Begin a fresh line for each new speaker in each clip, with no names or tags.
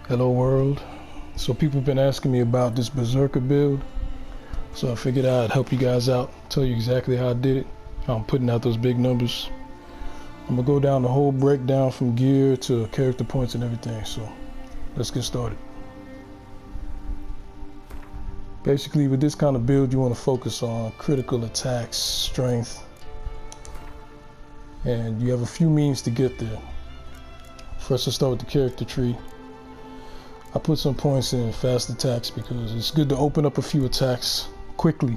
Hello world. So people have been asking me about this Berserker build. So I figured I'd help you guys out, tell you exactly how I did it. I'm putting out those big numbers. I'm gonna go down the whole breakdown from gear to character points and everything. So let's get started. Basically with this kind of build you want to focus on critical attacks, strength, and you have a few means to get there. First let's start with the character tree. I put some points in fast attacks because it's good to open up a few attacks quickly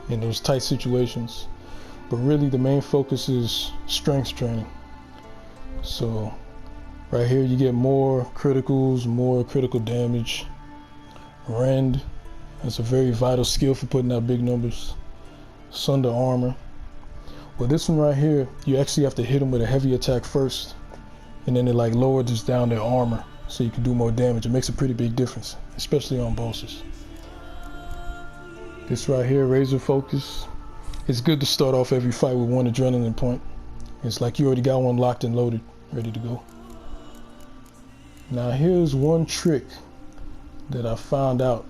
in those tight situations. But really the main focus is strength training. So right here you get more criticals, more critical damage. Rend, that's a very vital skill for putting out big numbers. Sunder armor. Well, this one right here, you actually have to hit them with a heavy attack first, and then it like lowers down their armor so you can do more damage. It makes a pretty big difference, especially on bosses. This right here, razor focus. It's good to start off every fight with one adrenaline point. It's like you already got one locked and loaded, ready to go. Now here's one trick that I found out.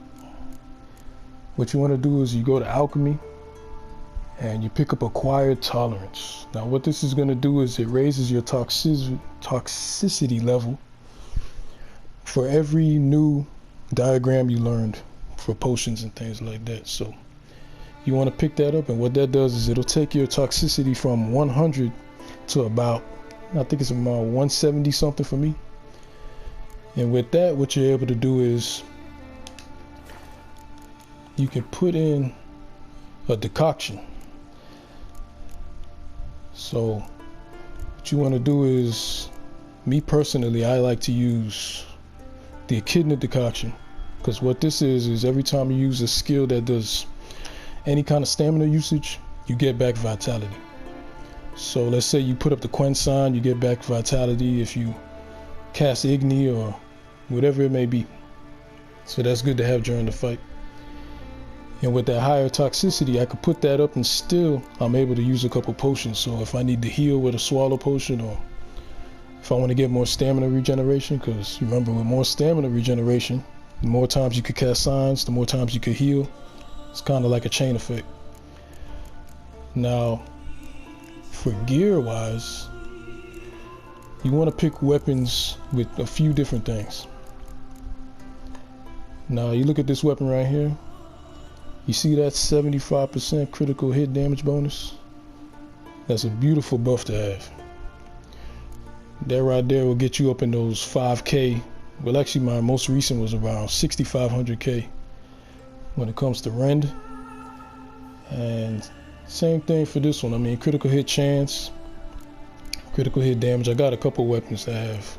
What you want to do is you go to alchemy and you pick up acquired tolerance. Now what this is going to do is it raises your toxicity level for every new diagram you learned for potions and things like that. So you want to pick that up, and what that does is it'll take your toxicity from 100 to about, I think it's about 170 something for me. And with that, what you're able to do is you can put in a decoction. So what you want to do is, me personally, I like to use the echidna decoction, because what this is every time you use a skill that does any kind of stamina usage, you get back vitality. So let's say you put up the Quen sign, you get back vitality if you cast Igni or whatever it may be. So that's good to have during the fight. And with that higher toxicity, I could put that up and still I'm able to use a couple potions. So if I need to heal with a swallow potion, or if I want to get more stamina regeneration, because remember with more stamina regeneration, the more times you could cast signs, the more times you could heal. It's kind of like a chain effect. Now, for gear wise, you want to pick weapons with a few different things. Now you look at this weapon right here. You see that 75% critical hit damage bonus? That's a beautiful buff to have. That right there will get you up in those 5k. Well, actually my most recent was around 6,500k when it comes to Rend. And same thing for this one. I mean, critical hit chance, critical hit damage. I got a couple weapons that have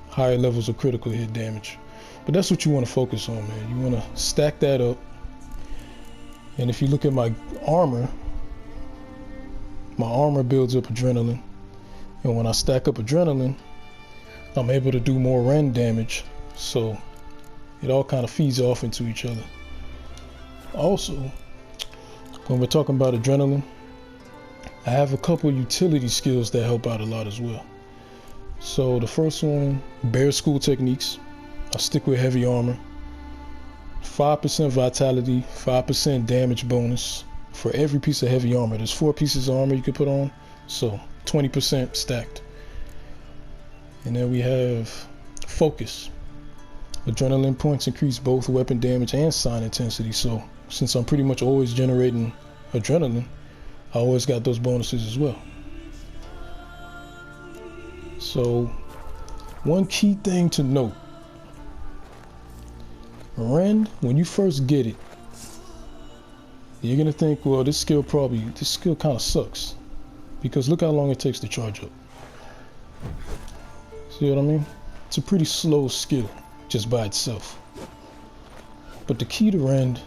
higher levels of critical hit damage. But that's what you want to focus on, man. You want to stack that up. And if you look at my armor builds up adrenaline. And when I stack up adrenaline, I'm able to do more Rend damage. So it all kind of feeds off into each other. Also, when we're talking about adrenaline, I have a couple utility skills that help out a lot as well. So the first one, bear school techniques. I stick with heavy armor. 5% vitality, 5% damage bonus for every piece of heavy armor. There's 4 pieces of armor you can put on, so 20% stacked. And then we have focus. Adrenaline points increase both weapon damage and sign intensity. So since I'm pretty much always generating adrenaline, I always got those bonuses as well. So one key thing to note, Rend, when you first get it, you're gonna think, well, this skill kind of sucks, because look how long it takes to charge up. See what I mean? It's a pretty slow skill just by itself. But the key to Rend,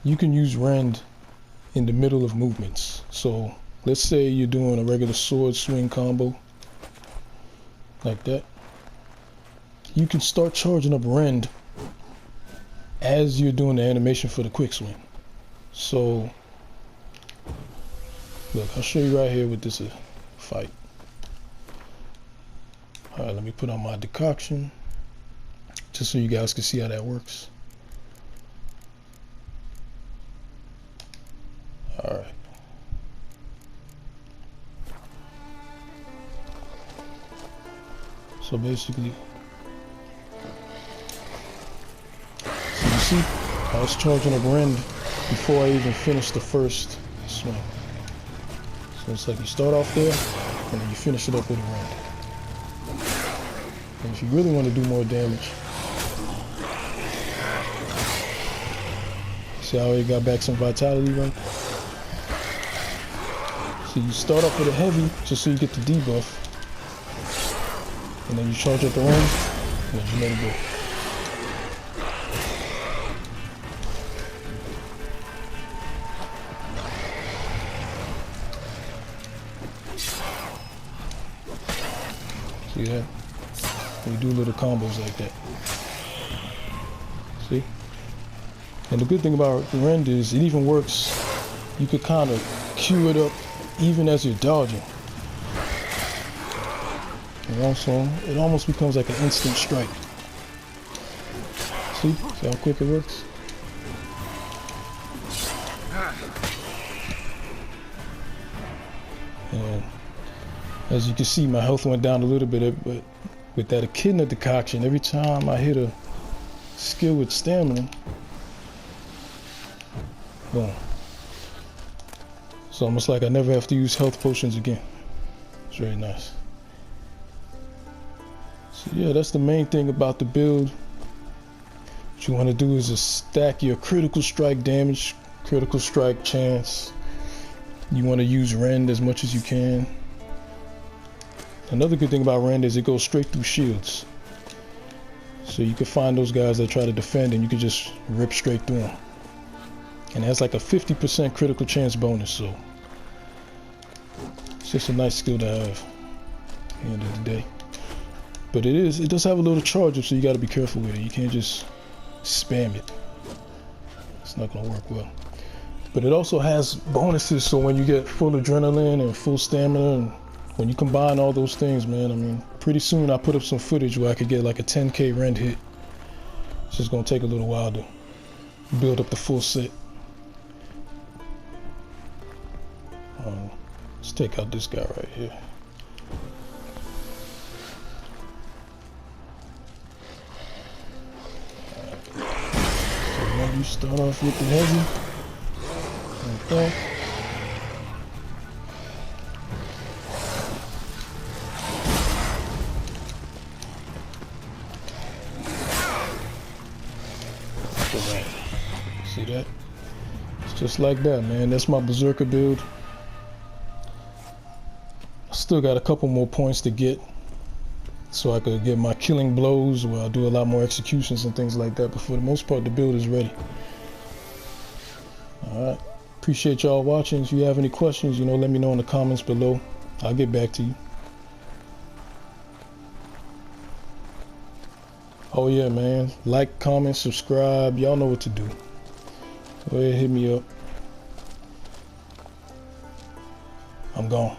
you can use Rend in the middle of movements. So let's say you're doing a regular sword swing combo like that. You can start charging up Rend as you're doing the animation for the quick swing. So look, I'll show you right here with this fight. Alright, let me put on my decoction just so you guys can see how that works. Alright. So basically, so you see, I was charging up Rend before I even finished the first swing. So it's like you start off there, and then you finish it up with a Rend. And if you really want to do more damage, see how it got back some vitality, right? So you start off with a heavy, just so you get the debuff. And then you charge up the Rend, and then you let it go. See that? We do little combos like that. See? And the good thing about the Rend is it even works. You could kind of queue it up even as you're dodging. And also, it almost becomes like an instant strike. See? See how quick it works? And as you can see, my health went down a little bit, but with that echidna decoction, every time I hit a skill with stamina, boom. It's almost like I never have to use health potions again. It's very nice. So yeah, that's the main thing about the build. What you want to do is just stack your critical strike damage, critical strike chance. You want to use Rend as much as you can. Another good thing about Rend is it goes straight through shields. So you can find those guys that try to defend and you can just rip straight through them. And it has like a 50% critical chance bonus, so it's just a nice skill to have at the end of the day. But it does have a little charge up, so you got to be careful with it. You can't just spam it. It's not going to work well. But it also has bonuses, so when you get full adrenaline and full stamina, and when you combine all those things, man, I mean, pretty soon I put up some footage where I could get like a 10k Rend hit. It's just going to take a little while to build up the full set. Let's take out this guy right here. So you start off with the heavy, like that. See that? It's just like that, man. That's my Berserker build. Still got a couple more points to get so I could get my killing blows where I'll do a lot more executions and things like that, but for the most part the build is ready. Alright, appreciate y'all watching. If you have any questions, you know, let me know in the comments below. I'll get back to you. Oh yeah, man, like, comment, subscribe, y'all know what to do. Go ahead, hit me up. I'm gone.